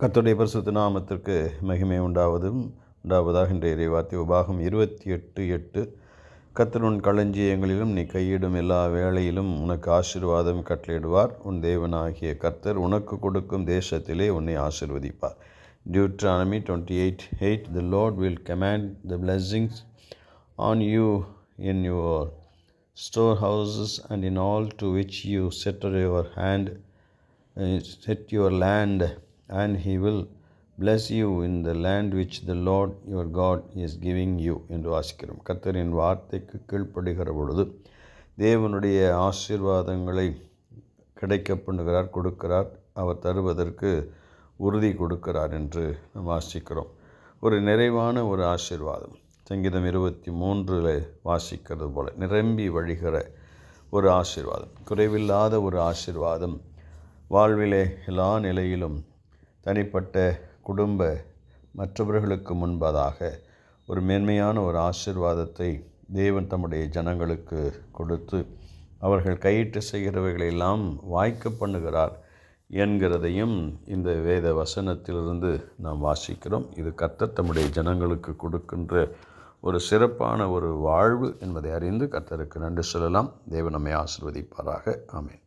கர்த்தருடைய பரிசுத்த நாமத்திற்கு மகிமை உண்டாவதாக. இன்றைய இறைவார்த்தை உபாகம் 28:8. கர்த்தர் உன் களஞ்சியங்களிலும் நீ கையிடும் எல்லா வேளையிலும் உனக்கு ஆசீர்வாதம் கட்டளையிடுவார். உன் தேவனாகிய கர்த்தர் உனக்கு கொடுக்கும் தேசத்திலே உன்னை ஆசீர்வதிப்பார். Deuteronomy 28:8. The Lord will command the blessings on you in your storehouses and in all to which you set your land, and he will bless you in the land which the Lord your God is giving you என்று வாசிக்கிறோம். கர்த்தரின் வார்த்தைக்கு கீழ்ப்படுகிற பொழுது தேவனுடைய ஆசீர்வாதங்களை கிடைக்க பண்ணுகிறார், கொடுக்கிறார். அவர் தருவதற்கு உறுதி கொடுக்கிறார் என்று நாம் வாசிக்கிறோம். ஒரு நிறைவான ஒரு ஆசீர்வாதம். சங்கீதம் 23 வாசிக்கிறது போல நிரம்பி வழிகிற ஒரு ஆசீர்வாதம், குறைவில்லாத ஒரு ஆசீர்வாதம். வாழ்விலே எல்லா நிலையிலும் தனிப்பட்ட குடும்ப மற்றவர்களுக்கு முன்பதாக ஒரு மேன்மையான ஒரு ஆசீர்வாதத்தை தேவன் தம்முடைய ஜனங்களுக்கு கொடுத்து அவர்கள் கையிட்டு செய்கிறவைகளெல்லாம் வாய்க்க பண்ணுகிறார் என்கிறதையும் இந்த வேத வசனத்திலிருந்து நாம் வாசிக்கிறோம். இது கர்த்தர் தம்முடைய ஜனங்களுக்கு கொடுக்கின்ற ஒரு சிறப்பான ஒரு வாழ்வு என்பதை அறிந்து கர்த்தருக்கு நன்றி சொல்லலாம். தேவன் நம்மை ஆசீர்வதிப்பாராக. ஆமென்.